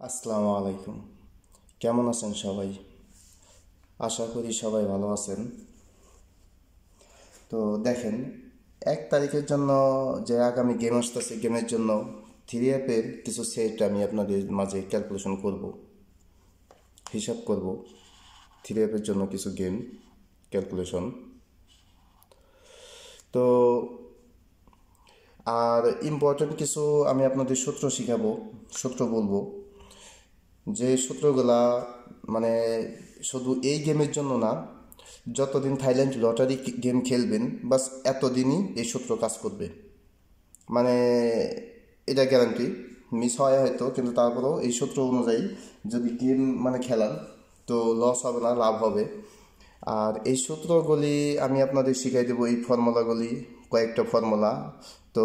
আসসালামু আলাইকুম। কেমন আছেন সবাই? আশা করি সবাই ভালো আছেন। তো দেখেন, 1 তারিখের জন্য যে আগামী গেম আসতেছে, গেমের জন্য থ্রি অ্যাপের কিছু সেট আমি আপনাদের মাঝে ক্যালকুলেশন করব, হিসাব করব। থ্রি অ্যাপের জন্য কিছু গেম ক্যালকুলেশন। তো আর ইম্পর্টেন্ট কিছু আমি আপনাদের সূত্র শিখাবো, সূত্র বলবো, যে সূত্রগুলা মানে শুধু এই গেমের জন্য না, যতদিন থাইল্যান্ড লটারি গেম খেলবেন বাস এতদিনই এই সূত্র কাজ করবে। মানে এটা গ্যারান্টি, মিস হয় হয়তো, কিন্তু তারপরেও এই সূত্র অনুযায়ী যদি গেম খেলান তো লস হবে না, লাভ হবে। আর এই সূত্রগুলি আমি আপনাদের শিখাই দেবো, এই ফর্মুলাগুলি, কয়েকটা ফর্মুলা। তো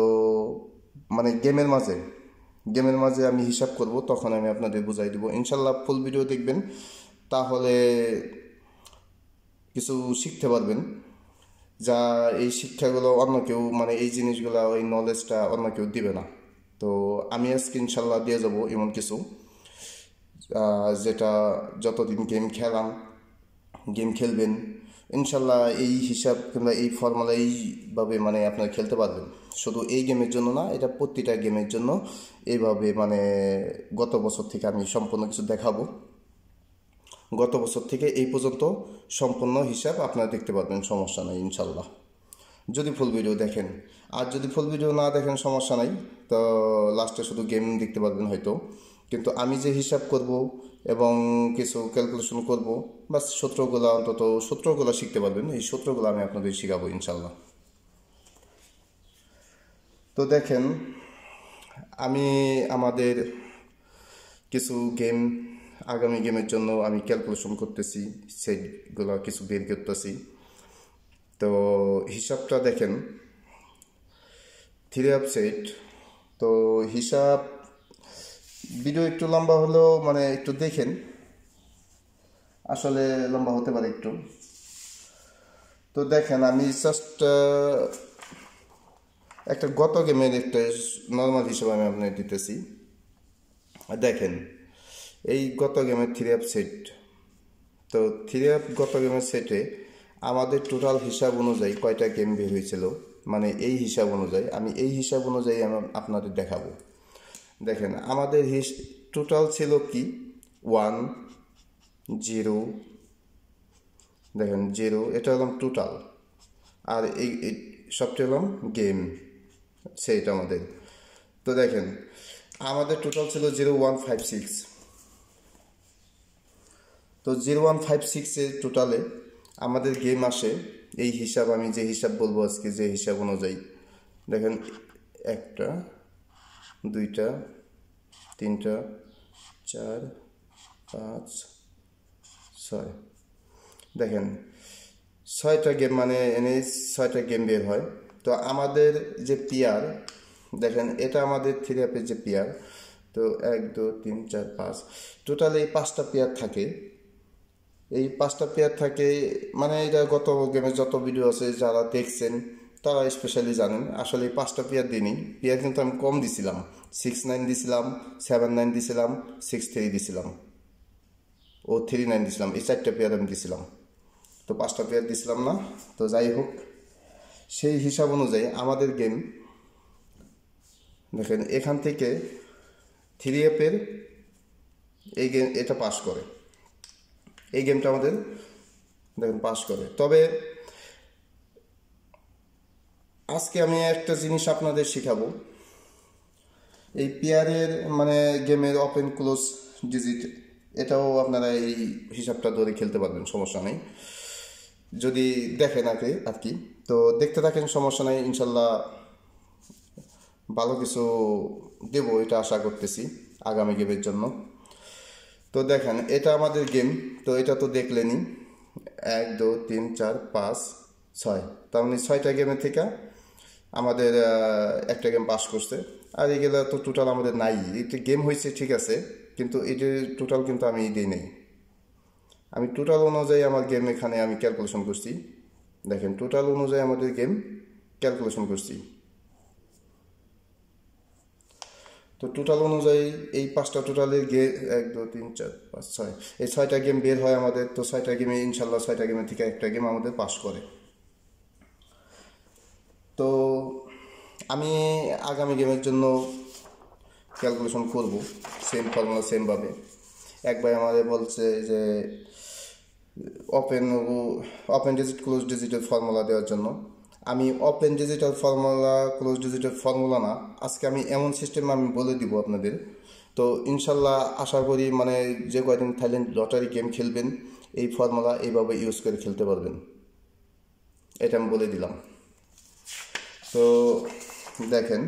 গেমের মাঝে আমি হিসাব করব, তখন আমি আপনাদের বুঝাই দেবো ইনশাল্লাহ। ফুল ভিডিও দেখবেন, তাহলে কিছু শিখতে পারবেন, যা এই শিক্ষাগুলো অন্য কেউ এই জিনিসগুলো, ওই নলেজটা অন্য কেউ দিবে না। তো আমি আজকে ইনশাল্লাহ দিয়ে যাব এমন কিছু, যেটা যতদিন গেম খেলবেন ইনশাল্লাহ এই হিসাব কিংবা এই ফর্মুলা এইভাবে আপনারা খেলতে পারবেন। শুধু এই গেমের জন্য না, এটা প্রতিটা গেমের জন্য এইভাবে গত বছর থেকে আমি সম্পূর্ণ কিছু দেখাবো। গত বছর থেকে এই পর্যন্ত সম্পূর্ণ হিসাব আপনারা দেখতে পারবেন, সমস্যা নেই ইনশাল্লাহ, যদি ফুল ভিডিও দেখেন। আর যদি ফুল ভিডিও না দেখেন সমস্যা নাই, তো লাস্টে শুধু গেম দেখতে পারবেন হয়তো। কিন্তু আমি যে হিসাব করব এবং কিছু ক্যালকুলেশন করব, বাস সূত্রগুলো শিখতে পারবেন। এই সূত্রগুলো আমি আপনাদের শেখাবো ইনশাল্লাহ। তো দেখেন, আমি আমাদের কিছু গেম, আগামী গেমের জন্য আমি ক্যালকুলেশন করতেছি, সেটগুলো কিছু বের করতেছি। তো হিসাবটা দেখেন, থ্রি অ্যাপ সেট। তো হিসাব ভিডিও একটু লম্বা হলেও একটু দেখেন, আসলে লম্বা হতে পারে একটু। তো দেখেন, আমি জাস্ট একটা গত গেমের একটা নর্মাল হিসাব আমি আপনাকে দিতেছি। দেখেন, এই গত গেমের থ্রি অ্যাপ সেট। তো থ্রি অ্যাপ গত গেমের সেটে আমাদের টোটাল হিসাব অনুযায়ী কয়টা গেম বের হয়েছিল, এই হিসাব অনুযায়ী আমি আপনাদের দেখাবো। দেখেন, আমাদের টোটাল ছিল কি 1 0, দেখেন 0, এটা হলাম টোটাল। আর এই সবটা হলাম গেম সেট আমাদের। তো দেখেন, আমাদের টোটাল ছিল 0156। তো 0156-এর টোটালে আমাদের গেম আসে, এই হিসাব আমি যে হিসাব বলবো আজকে, যে হিসাব অনুযায়ী দেখেন, 1টা 2টা 3টা 4 5 6, দেখেন 6টা গেম, এনে 6টা গেম বের হয়। তো আমাদের যে পেয়ার, দেখেন এটা আমাদের থ্রি অ্যাপের যে পেয়ার। তো 1 2 3 4 5, টোটাল এই 5টা পেয়ার থাকে। এই 5টা পেয়ার থাকে, এটা গত গেমের যত ভিডিও আছে যারা দেখছেন তারা স্পেশালি জানেন। আসলে এই 5টা পেয়ার দিনই, পেয়ার কিন্তু আমি কম দিছিলাম, 6 9 দিছিলাম, 7 9 দিছিলাম, 6 3 দিছিলাম, ও 3 9 দিছিলাম। এই 4টা পেয়ার আমি দিছিলাম, তো 5টা পেয়ার দিছিলাম না। তো যাই হোক, সেই হিসাব অনুযায়ী আমাদের গেম, দেখেন এখান থেকে থ্রি অ্যাপের এই গেম এটা পাস করে, এই গেমটা আমাদের দেখেন পাস করে। তবে আজকে আমি একটা জিনিস আপনাদের শেখাবো, এই পেয়ারের গেমের ওপেন ক্লোজ ডিজিট, এটাও আপনারা এই হিসাবটা ধরে খেলতে পারবেন, সমস্যা নেই যদি দেখেন আর কি। তো দেখতে থাকেন, সমস্যা নেই, ইনশাল্লাহ ভালো কিছু দেবো এটা আশা করতেছি আগামী গেমের জন্য। তো দেখেন, এটা আমাদের গেম। তো এটা তো দেখলেনই, 1 2 3 4 5 6, তার 6টা গেমের থেকে আমাদের একটা গেম পাস করছে। আর এগুলো তো টোটাল আমাদের নাই, একটা গেম হয়েছে ঠিক আছে, কিন্তু এটার টোটাল কিন্তু আমি দিই নাই। আমি টোটাল অনুযায়ী আমার গেম এখানে আমি ক্যালকুলেশন করছি। দেখেন, টোটাল অনুযায়ী আমাদের গেম ক্যালকুলেশন করছি। তো টোটাল অনুযায়ী এই 5টা টোটালের 1 2 3 4 5 6 এই 6টা গেম বের হয় আমাদের। তো 6টা গেমে ইনশাল্লাহ 6টা গেমের থেকে একটা গেম আমাদের পাস করে। তো আমি আগামী গেমের জন্য ক্যালকুলেশন করব সেম ফর্মুলা সেমভাবে। এক ভাই আমাদের বলছে যে ওপেন ওপেন ডিজিট ক্লোজ ডিজিটের ফর্মুলা দেওয়ার জন্য। আমি ওপেন ডিজিটাল ফর্মুলা ক্লোজ ডিজিটের ফর্মুলা না, আজকে আমি এমন সিস্টেম আমি বলে দিব আপনাদের। তো ইনশাল্লাহ আশা করি মানে যে কয়দিন থাইল্যান্ড লটারি গেম খেলবেন এই ফর্মুলা এইভাবে ইউজ করে খেলতে পারবেন, এটা আমি বলে দিলাম। তো দেখেন,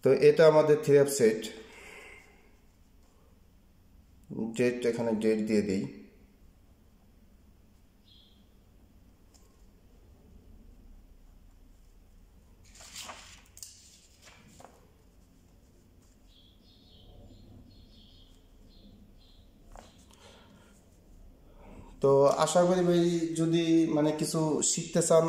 তো এটা আমাদের 3 সেট। ডেট এখানে ডেট দিয়ে দিই। তো আশা করি ভাই যদি মানে কিছু শিখতে চান,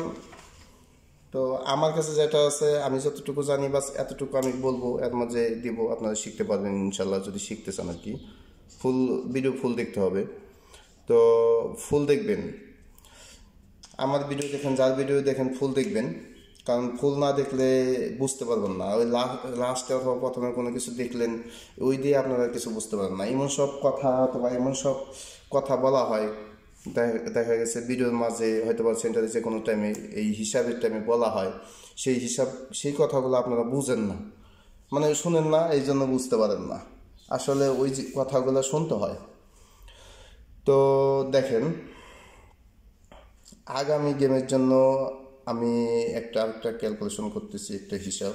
তো আমার কাছে যেটা আছে আমি যতটুকু জানি বাস এতটুকু আমি বলবো, এর মাঝে দিব, আপনারা শিখতে পারবেন ইনশাল্লাহ যদি শিখতে চান আর কি। ফুল ভিডিও ফুল দেখতে হবে। তো ফুল দেখবেন, আমার ভিডিও দেখেন, যার ভিডিও দেখেন ফুল দেখবেন, কারণ ফুল না দেখলে বুঝতে পারবেন না। ওই লাস্টে অথবা প্রথমে কোনো কিছু দেখলেন ওই দিয়ে আপনারা কিছু বুঝতে পারবেন না। এমন সব কথা অথবা এমন সব কথা বলা হয়, দেখা গেছে ভিডিওর মাঝে হয়তো বা সেন্টারে যে কোনো টাইমে এই হিসাবের টাইমে বলা হয়, সেই কথাগুলো আপনারা বুঝেন না, মানে শুনেন না, এই জন্য বুঝতে পারেন না। আসলে ওই যে কথাগুলো শুনতে হয়। তো দেখেন, আগামী গেমের জন্য আমি আরেকটা ক্যালকুলেশন করতেছি, একটা হিসাব।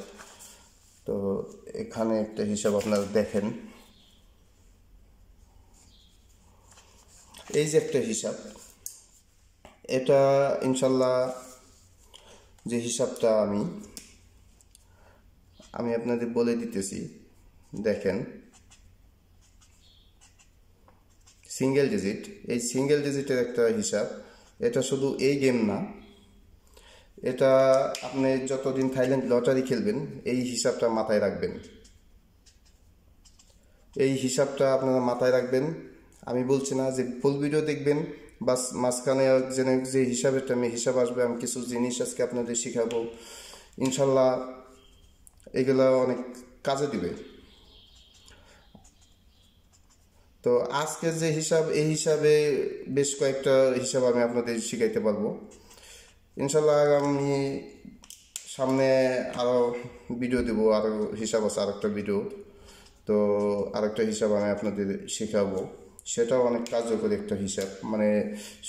তো এখানে একটা হিসাব আপনারা দেখেন, এই যে একটা হিসাব, এটা ইনশাল্লাহ যে হিসাবটা আমি আপনাদের বলে দিতেছি। দেখেন, সিঙ্গেল ডিজিট, এই সিঙ্গেল ডিজিটের একটা হিসাব। এটা শুধু এই গেম না, এটা আপনি যতদিন থাইল্যান্ড লটারি খেলবেন এই হিসাবটা মাথায় রাখবেন। এই হিসাবটা আপনারা মাথায় রাখবেন। আমি বলছি না যে ফুল ভিডিও দেখবেন, বাস মাঝখানে যে হিসাবের টাইমে হিসাব আসবে, আমি কিছু জিনিস আজকে আপনাদের শেখাবো ইনশাল্লাহ, এগুলো অনেক কাজে দিবে। তো আজকের যে হিসাব, এই হিসাবে বেশ কয়েকটা হিসাব আমি আপনাদের শিখাইতে পারবো ইনশাল্লাহ। আমি সামনে আরও ভিডিও দেবো, আরও হিসাব আছে আরেকটা ভিডিও। তো আরেকটা হিসাব আমি আপনাদের শেখাবো, সেটাও অনেক কার্যকরী একটা হিসাব, মানে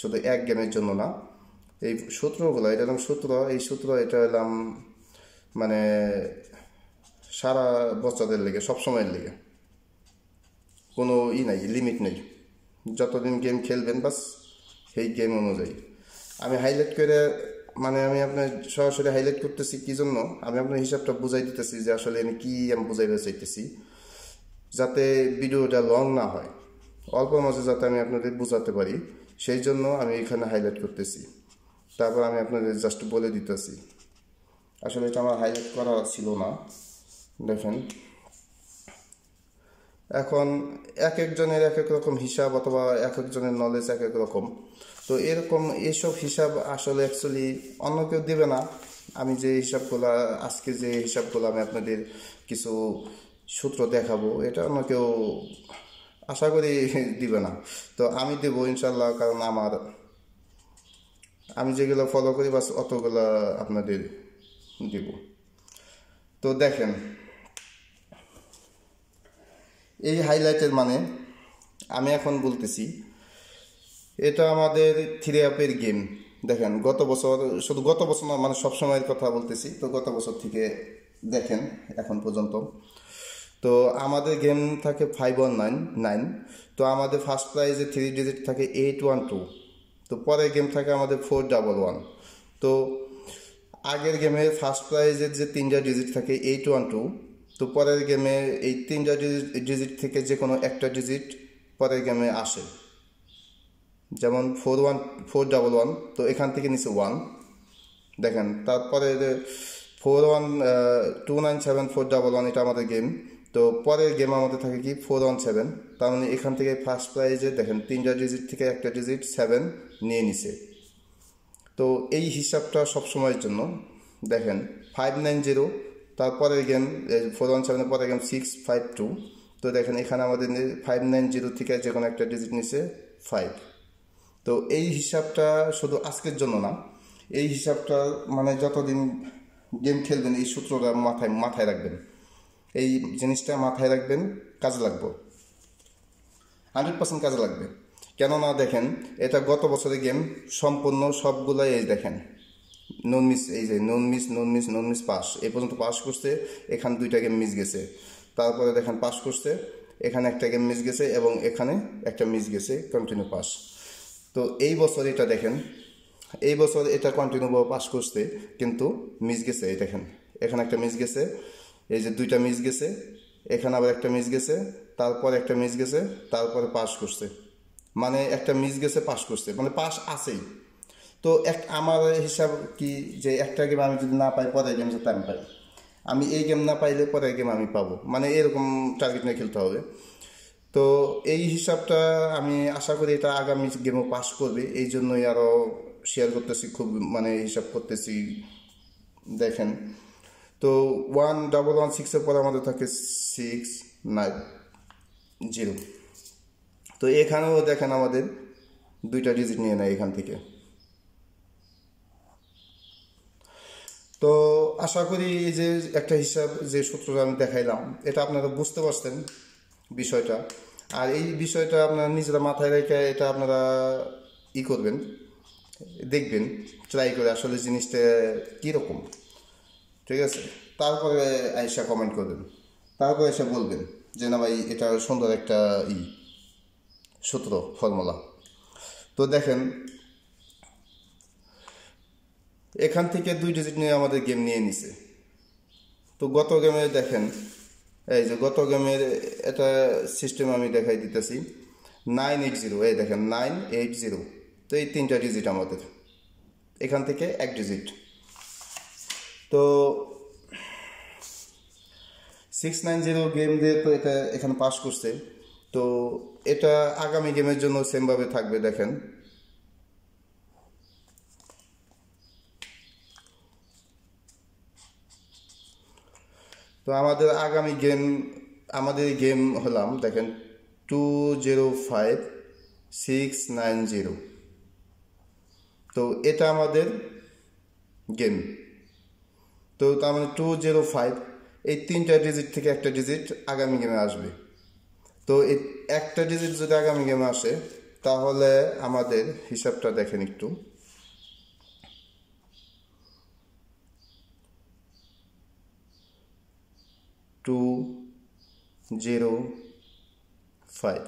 শুধু এক গেমের জন্য না। এই সূত্রগুলো, এটা এলাম সূত্র, এই সূত্র এটা এলাম মানে সারা বছরের লেগে, সবসময়ের লেগে, কোনো নাই, লিমিট নেই। যতদিন গেম খেলবেন বাস সেই গেম অনুযায়ী আমি হাইলাইট করে, মানে আমি আপনার সরাসরি হাইলাইট করতেছি কি জন্য, আমি আপনার হিসাবটা বুঝাই দিতেছি যে আসলে আমি কি আমি বুঝাইতে চাইতেছি, যাতে ভিডিওটা লং না হয়, অল্প মাঝে যাতে আমি আপনাদের বোঝাতে পারি, সেই জন্য আমি এখানে হাইলাইট করতেছি। তারপর আমি আপনাদের জাস্ট বলে দিতেছি, আসলে এটা আমার হাইলাইট করা ছিল না। দেখেন, এখন এক একজনের এক এক রকম হিসাব, অথবা এক একজনের নলেজ এক এক রকম। তো এরকম এইসব হিসাব আসলে অ্যাকচুয়ালি অন্য কেউ দেবে না। আমি যে হিসাবগুলো আজকে যে হিসাবগুলো আমি আপনাদের কিছু সূত্র দেখাবো, এটা অন্য কেউ আশা করি দিবে না। তো আমি দেবো ইনশাল্লাহ, কারণ আমি যেগুলো ফলো করি বাস অতগুলো আপনাদের দিব। তো দেখেন, এই হাইলাইটের মানে আমি এখন বলতেছি, এটা আমাদের 3 গেম। দেখেন, গত বছর, শুধু গত বছর না, মানে সবসময়ের কথা বলতেছি, তো গত বছর থেকে দেখেন এখন পর্যন্ত। তো আমাদের গেম থাকে 5199। তো আমাদের ফার্স্ট প্রাইজে 3 ডিজিট থাকে 812। তো পরের গেম থাকে আমাদের 411। তো আগের গেমে ফার্স্ট প্রাইজের যে 3টা ডিজিট থাকে 812। তো পরের গেমে এই 3টা ডিজিট থেকে যে কোনো একটা ডিজিট পরের গেমে আসে। যেমন 411, তো এখান থেকে নিচে 1 দেখেন। তারপরে 297,411 এটা আমাদের গেম। তো পরের গেম আমাদের থাকে কি 417, তার মানে এখান থেকে ফার্স্ট প্রাইজে দেখেন 3টা ডিজিট থেকে একটা ডিজিট 7 নিয়ে নিছে। তো এই হিসাবটা সবসময়ের জন্য দেখেন 590, তারপরের গেম 417-এর পরের গেম 652। তো দেখেন এখানে আমাদের 590 থেকে যে কোনো একটা ডিজিট নিছে 5। তো এই হিসাবটা শুধু আজকের জন্য না, এই হিসাবটা মানে যতদিন গেম খেলবেন এই সূত্রটা মাথায় রাখবেন, এই জিনিসটা মাথায় রাখবেন, কাজে লাগবে, 100% কাজে লাগবে। কেননা দেখেন এটা গত বছরের গেম সম্পূর্ণ সবগুলাই এই দেখেন নন মিস, এই যে নন মিস পাস, এই পর্যন্ত পাস করছে। এখানে 2টা গেম মিস গেছে, তারপরে দেখেন পাস করছে, এখানে একটা গেম মিস গেছে এবং এখানে একটা মিস গেছে, কন্টিনিউ পাস। তো এই বছর এটা দেখেন, এই বছর এটা কন্টিনিউ পাস করছে কিন্তু মিস গেছে, এই দেখেন এখানে একটা মিস গেছে, এই যে 2টা মিস গেছে, এখানে আবার একটা মিস গেছে, তারপর একটা মিস গেছে, তারপরে পাস করছে। মানে একটা মিস গেছে, পাস করছে, মানে পাস আছেই। তো আমার হিসাব কি যে একটা গেম আমি যদি না পাই পরের গেম যাতে আমি পাই, আমি এই গেম না পাইলে পরের গেম আমি পাবো, মানে এরকম টার্গেট নিয়ে খেলতে হবে। তো এই হিসাবটা আমি আশা করি এটা আগামী গেমও পাস করবে, এই জন্যই আরও শেয়ার করতেছি, খুব মানে হিসাব করতেছি। দেখেন তো 1116-এর পরে আমাদের থাকে 690। তো এখানেও দেখেন আমাদের 2টা ডিজিট নিয়ে নেয় এখান থেকে। তো আশা করি এই যে একটা হিসাব যে সূত্রটা আমি দেখাইলাম এটা আপনারা বুঝতে পারছেন বিষয়টা। আর এই বিষয়টা আপনারা নিজেরা মাথায় রেখে এটা আপনারা করবেন, দেখবেন ট্রাই করে আসলে জিনিসটা কীরকম, ঠিক আছে। তারপরে আইসা কমেন্ট করবেন, তারপরে এসে বলবেন যে না ভাই এটা সুন্দর একটা সূত্র, ফর্মুলা। তো দেখেন এখান থেকে 2 ডিজিট নিয়ে আমাদের গেম নিয়ে নিছে। তো গত গেমে দেখেন, এই যে গত গেমের এটা সিস্টেম আমি দেখাই দিতেছি, 980, এই দেখেন 980। তো এই 3টা ডিজিট আমাদের, এখান থেকে 1 ডিজিট। তো 690 গেম দিয়ে তো এটা এখানে পাস করছে। তো এটা আগামী গেমের জন্য সেমভাবে থাকবে। দেখেন তো আমাদের আগামী গেম, আমাদের গেম হলাম দেখেন 205690। তো এটা আমাদের গেম। তো তার মানে 205, এই 3টা ডিজিট থেকে একটা ডিজিট আগামী গেমে আসবে। তো এই একটা ডিজিট যদি আগামী গেমে আসে তাহলে আমাদের হিসাবটা দেখেন একটু, 205।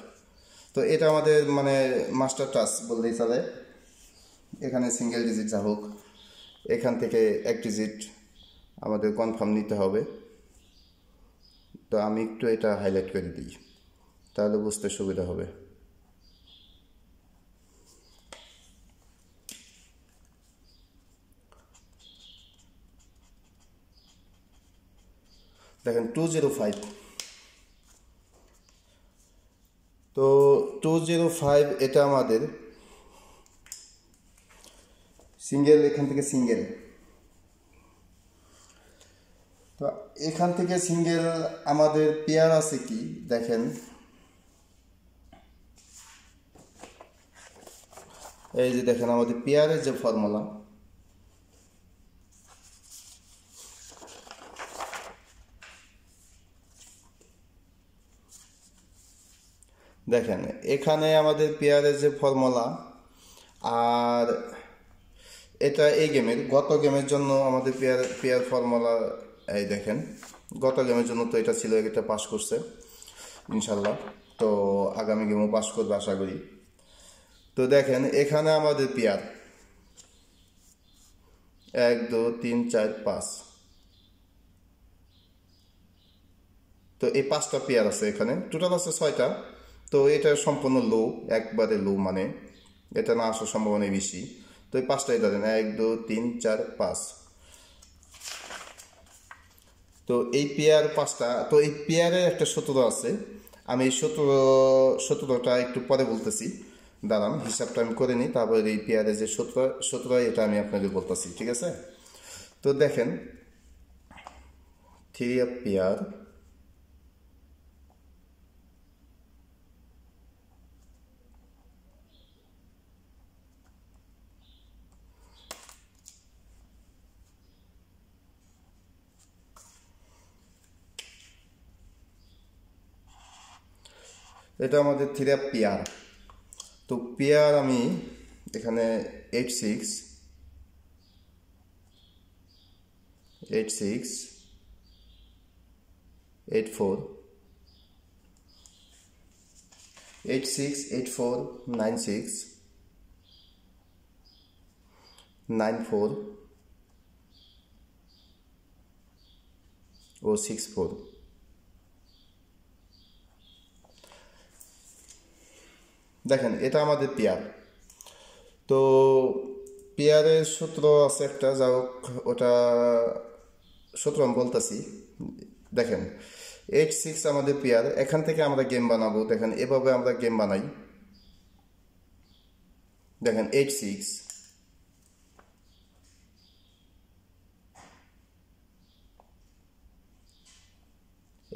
তো এটা আমাদের মানে মাস্টার টাচ বললেই চলে। এখানে সিঙ্গেল ডিজিট যা হোক, এখান থেকে 1 ডিজিট আমাদের কনফার্ম নিতে হবে। তো আমি একটু এটা হাইলাইট করে দিই, তাহলে বুঝতে সুবিধা হবে। দেখেন 205। তো 205 এটা আমাদের সিঙ্গেল, এখান থেকে সিঙ্গেল। তো এখান থেকে সিঙ্গেল আমাদের পেয়ার আছে কি দেখেন, এই যে দেখেন আমাদের পেয়ারের যে ফর্মুলা, দেখেন এখানে আমাদের পেয়ারের যে ফর্মুলা, আর এটা এই গেমের গত গেমের জন্য আমাদের পেয়ার ফর্মুলা, এই দেখেন গত গেমের জন্য তো এটা ছিল, এটা পাস করছে ইনশাল্লাহ। তো আগামী গেমও পাস করবে আশা করি। তো দেখেন এখানে আমাদের পেয়ার 1 2 3 4 5। তো এই 5টা পেয়ার আছে, এখানে টোটাল আছে 6টা। তো এটা সম্পূর্ণ লো, একবারে লো, মানে এটা না আসার সম্ভাবনা বেশি। তো এই পাঁচটাই ধরেন, 1 2 3 4 5। তো এই পেয়ার পাঁচটা, তো এই পেয়ারের একটা সূত্র আছে, আমি এই সূত্রটা একটু পরে বলতেছি, দাঁড়ান হিসাবটা আমি করে নিই, তারপরে এই পেয়ারের যে সূত্র এটা আমি আপনাদের বলতেছি, ঠিক আছে? তো দেখেন, থ্রি অফ পেয়ার, এটা আমাদের থ্রি অফ পেয়ার। তো পেয়ার আমি এখানে 8 6 8 6 8 4 8 6 8 4 9 6 9 4 ও 6 4। দেখেন এটা আমাদের পেয়ার। তো পেয়ারের সূত্র আছে একটা, যা হোক ওটা সূত্র আমি বলতেছি। দেখেন 8 6 আমাদের পেয়ার, এখান থেকে আমরা গেম বানাবো। দেখেন এভাবে আমরা গেম বানাই। দেখেন 8 6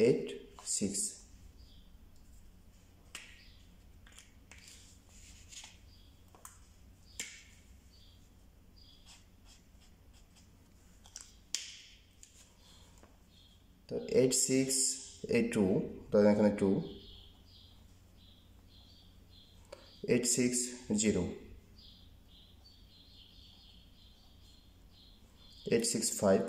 8 6, তো 8 6 8 2, ধরেন এখানে 2 8 6 0 8 6 5।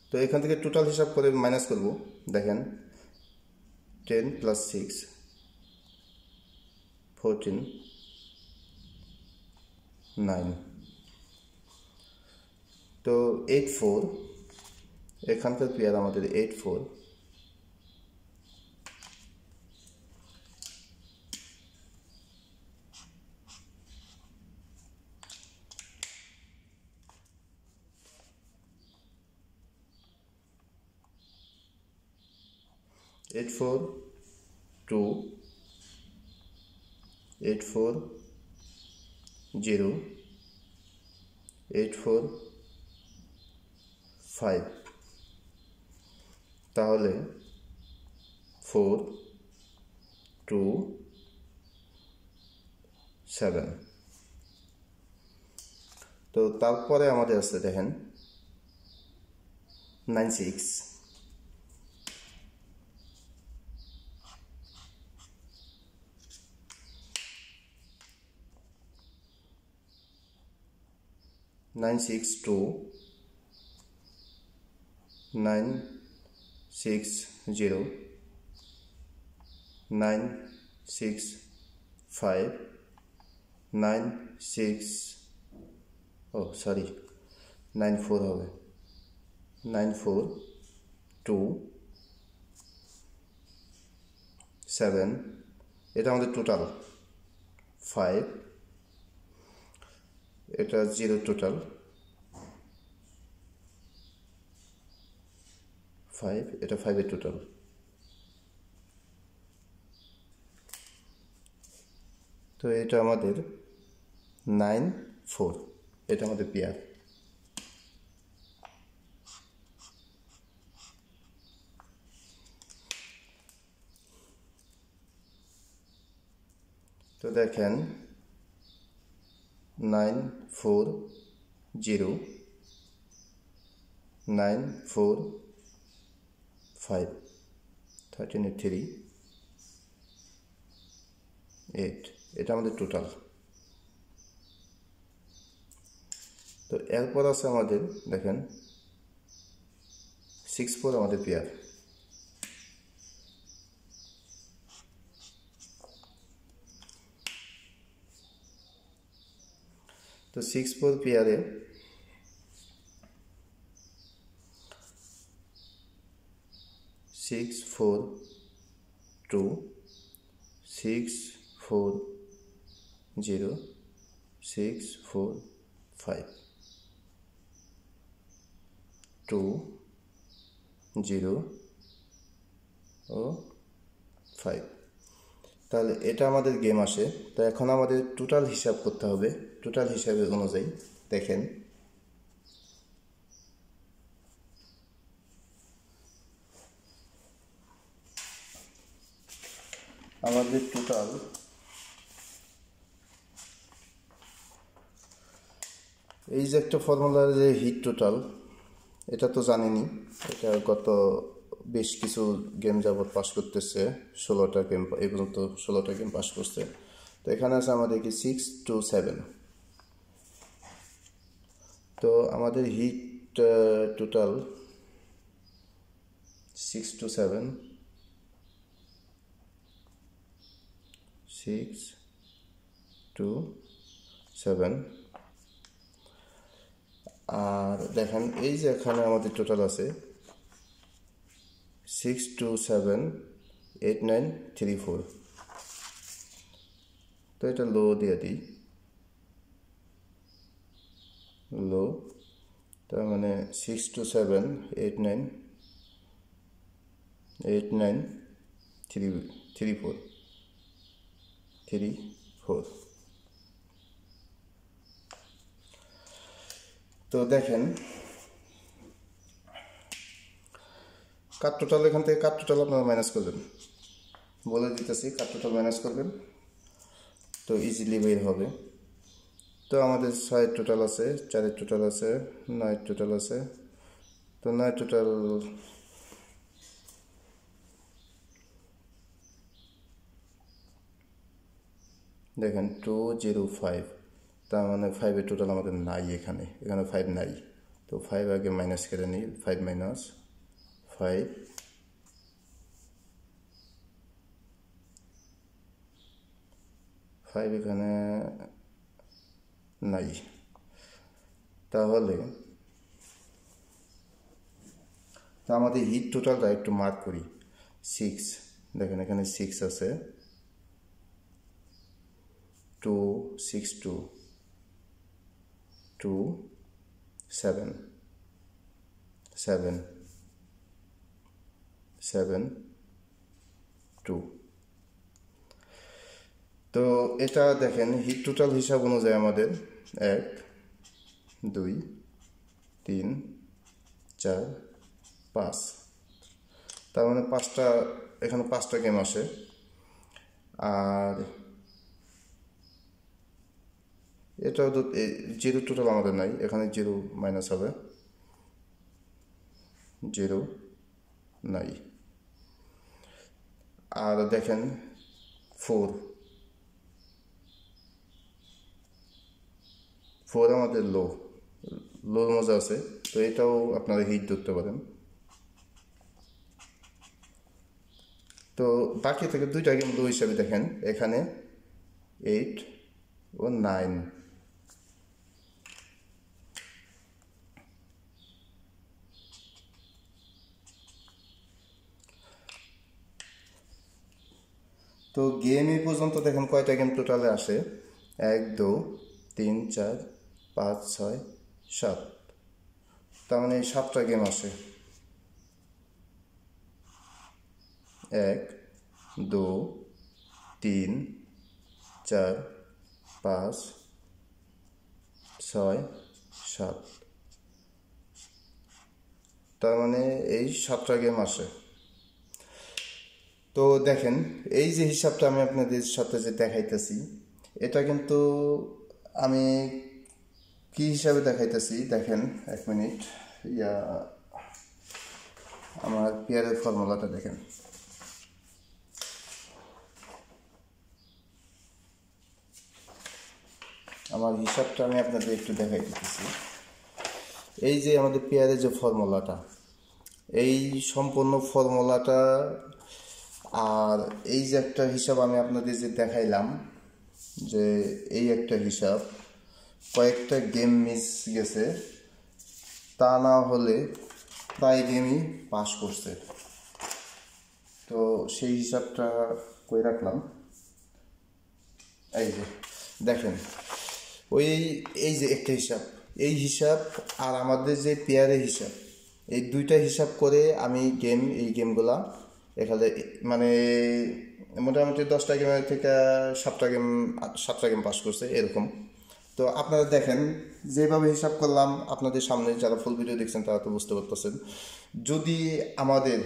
তো এখান থেকে টোটাল হিসাব করে মাইনাস করব। দেখেন 10 প্লাস 6 14 9। তো 8 4, এখানকার পেয়ার আমাদের 8 4 8 4 2 8 4 0 8 4 5। তাহলে 4 2 7। তো তারপরে আমাদের আছে দেখেন 9 6 9 6 2 9 6 0 9 6 5 9 6, ও সরি 9 4 হবে, 9 4 2 7। এটা আমাদের টোটাল 5, এটা 0 টোটাল 5, এটা 5 এর টোটাল। তো এটা আমাদের 9 4, এটা আমাদের পেয়ার। তো দেখেন 9 4 0 9 4 5 13 এর 3 8, এটা আমাদের টোটাল। তো এরপর আছে আমাদের দেখেন 6 4 আমাদের পেয়ার। তো 6 4 পেয়ারে 6 640 645 তাহলে এটা আমাদের গেম আসে। তো এখন আমাদের টোটাল হিসাব করতে হবে। টোটাল হিসাবের অনুযায়ী দেখেন আমাদের টোটাল এই যে একটা ফর্মুলার যে হিট টোটাল, এটা তো জানেনই, এটা গত বেশ কিছু গেম যাবৎ পাস করতেছে, 16টা গেম এই পর্যন্ত 16টা গেম পাস করছে। তো এখানে আছে আমাদের কি 6 to 7। তো আমাদের হিট টোটাল 6 to 7 6 to 7। আর দেখেন এই যে এখানে আমাদের টোটাল আছে 6 2 7 8 9 3 4। তো এটা লো দিয়ে দিই, লো, তার মানে 6 2 7 8 9 8 9 3 3 4 3 4। তো দেখেন কাট টোটাল, এখান থেকে কাট টোটাল আপনারা মাইনাস করবেন, বলে দিতেছি কাট টোটাল মাইনাস করবেন, তো ইজিলি বের হবে। তো আমাদের 6 টোটাল আছে, 4 টোটাল আছে, 9 টোটাল আছে। তো 9 টোটাল দেখেন 205, তার মানে 5 টোটাল আমাদের নাই, এখানে 5 নাই। তো 5 আগে মাইনাস করে নিই, 5 মাইনাস 5 5 এখানে নাই। তাহলে আমাদের হিট টোটালটা একটু মার্ক করি। 6, দেখেন এখানে 6 আছে, 2 6 2 2 7 7 7 2। তো এটা দেখেন হিট টোটাল হিসাব অনুযায়ী আমাদের 1 2 3 4 5, তার মানে 5টা, এখানে 5টা গেম আসে। আর এটাও তো 0 টোটাল আমাদের নাই, এখানে 0 মাইনাস হবে, 0 নাই। আর দেখেন 4 আমাদের লোর মজা আছে, তো এটাও আপনারা হিট ধরতে পারেন। তো বাকি থেকে 2টা গেম লো হিসাবে দেখেন, এখানে 8 ও 9। তো গেম এই পর্যন্ত দেখেন কয়টা গেম টোটালে আসে, 1 2 3 4 5 6 7, তার মানে 7টা গেম আসে। 1 2 3 4 5 6 7, তার মানে এই 7টা গেম আসে। তো দেখেন এই যে হিসাবটা আমি আপনাদের সাথে যে দেখাইতেছি, এটা কিন্তু আমি কি হিসাবে দেখাইতেছি দেখেন, 1 মিনিট, আমার পেয়ারের ফর্মুলাটা দেখেন। আমার হিসাবটা আমি আপনাদের একটু দেখাই দিতেছি। এই যে আমাদের পেয়ারের যে ফর্মুলাটা, এই সম্পূর্ণ ফর্মুলাটা, আর এই যে একটা হিসাব আমি আপনাদের যে দেখাইলাম, যে এই একটা হিসাব, কয়েকটা গেম মিস গেছে, তা না হলে প্রায় গেমই পাস করছে। তো সেই হিসাবটা করে রাখলাম। এই যে দেখেন ওই এই যে একটা হিসাব, এই হিসাব আর আমাদের যে পেয়ারের হিসাব, এই দুইটা হিসাব করে আমি এই গেমগুলা এখানে মানে মোটামুটি 10টা গেমের থেকে 7টা গেম পাস করছে এরকম। তো আপনারা দেখেন যেভাবে হিসাব করলাম, আপনাদের সামনে যারা ফুল ভিডিও দেখছেন তারা তো বুঝতে পারতেছেন। যদি আমাদের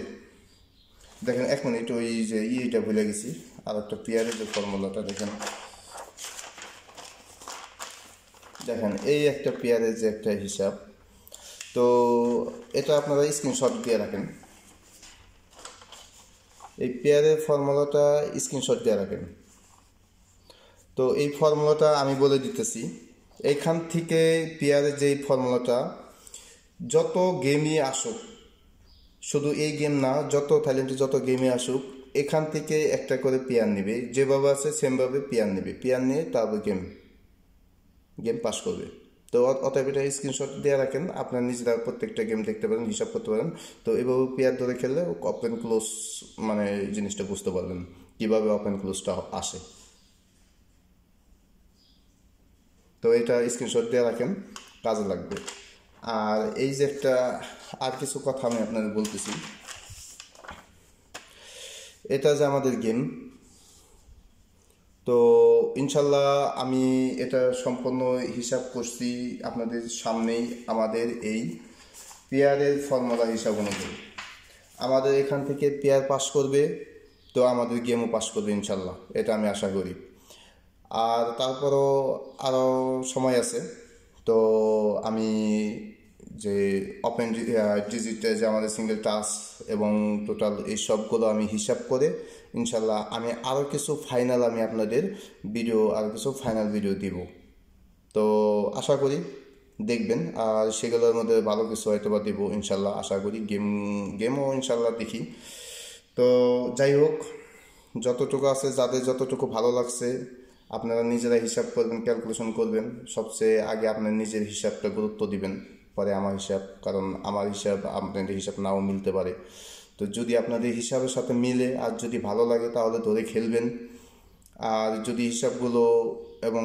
দেখেন 1 মিনিট, ওই যে ইটা ভুলে গেছি, আর একটা পেয়ারের যে ফর্মুলাটা দেখেন, এই একটা পেয়ারের যে একটা হিসাব, তো এটা আপনারা স্ক্রিনশট দিয়ে রাখেন, এই পেয়ারের ফর্মুলাটা স্ক্রিনশট দিয়ে রাখেন। তো এই ফর্মুলাটা আমি বলে দিতেছি, এইখান থেকে পেয়ারের যেই ফর্মুলাটা যত গেমই আসুক, শুধু এই গেম না, যত থাইল্যান্ডে যত গেমে আসুক, এখান থেকে একটা করে পেয়ার নেবে, যেভাবে আছে সেমভাবে পেয়ার নেবে, পেয়ার নিয়ে তারপর গেম পাস করবে। তো অতএব এটা স্ক্রিনশট দিয়ে রাখেন, আপনার নিজেরা প্রত্যেকটা গেম দেখতে পারেন, হিসাব করতে পারেন। তো এভাবে পেয়ার ধরে খেললে ওপেন ক্লোজ মানে জিনিসটা বুঝতে পারবেন কীভাবে ওপেন ক্লোজটা আসে। তো এটা স্ক্রিনশট দিয়ে রাখেন, কাজে লাগবে। আর এই যে একটা আর কিছু কথা আমি আপনাদের বলতেছি, এটা যে আমাদের গেম, তো ইনশাল্লাহ আমি এটা সম্পূর্ণ হিসাব করছি আপনাদের সামনেই। আমাদের এই পেয়ারের ফর্মুলা হিসাব অনুযায়ী আমাদের এখান থেকে পেয়ার পাস করবে, তো আমাদের গেমও পাস করবে ইনশাল্লাহ, এটা আমি আশা করি। আর তারপরও আরও সময় আছে। তো আমি যে ওপেন ডিজিটে যে আমাদের সিঙ্গেল টাচ এবং টোটাল এই সবগুলো আমি হিসাব করে ইনশাল্লাহ আমি আরও কিছু ফাইনাল ভিডিও দিব। তো আশা করি দেখবেন, আর সেগুলোর মধ্যে ভালো কিছু হয়তো বা দেবো ইনশাল্লাহ, আশা করি গেমও ইনশাল্লাহ দেখি। তো যাই হোক, যতটুকু আছে, যাদের যতটুকু ভালো লাগছে আপনারা নিজেরা হিসাব করবেন, ক্যালকুলেশন করবেন। সবচেয়ে আগে আপনার নিজের হিসাবটা গুরুত্ব দিবেন, পরে আমার হিসাব, কারণ আমার হিসাব আপনাদের হিসাব নাও মিলতে পারে। তো যদি আপনাদের হিসাবের সাথে মিলে আর যদি ভালো লাগে তাহলে ধরে খেলবেন। আর যদি হিসাবগুলো এবং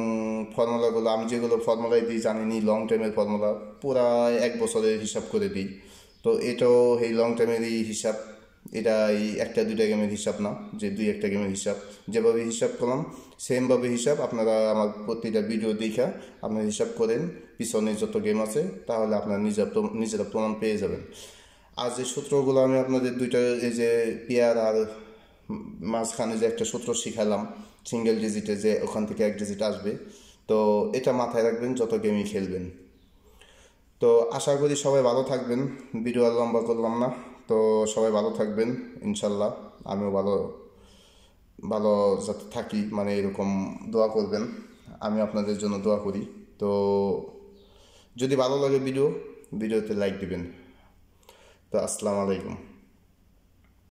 ফর্মুলাগুলো, আমি যেগুলো ফর্মুলাই দিই জানিনি, লং টাইমের ফর্মুলা, পুরা 1 বছরের হিসাব করে দিই। তো এটাও এই লং টাইমেরই হিসাব, এটা এই 1-2টা গেমের হিসাব না, যে 2-1টা গেমের হিসাব। যেভাবে হিসাব করলাম সেমভাবে হিসাব আপনারা আমার প্রতিটা ভিডিও দেখা আপনারা হিসাব করেন পিছনে যত গেম আছে, তাহলে আপনারা নিজেরা প্রমাণ পেয়ে যাবেন। আর যে সূত্রগুলো আমি আপনাদের এই যে পেয়ার আর মাঝখানে যে একটা সূত্র শিখালাম সিঙ্গেল ডিজিটে, যে ওখান থেকে 1 ডিজিট আসবে, তো এটা মাথায় রাখবেন যত গেমই খেলবেন। তো আশা করি সবাই ভালো থাকবেন, ভিডিও আর লম্বা করলাম না। তো সবাই ভালো থাকবেন ইনশাল্লাহ, আমিও ভালো যাতে থাকি, মানে এরকম দোয়া করবেন, আমি আপনাদের জন্য দোয়া করি। তো যদি ভালো লাগে ভিডিওতে লাইক দিবেন। তো আসসালামু আলাইকুম।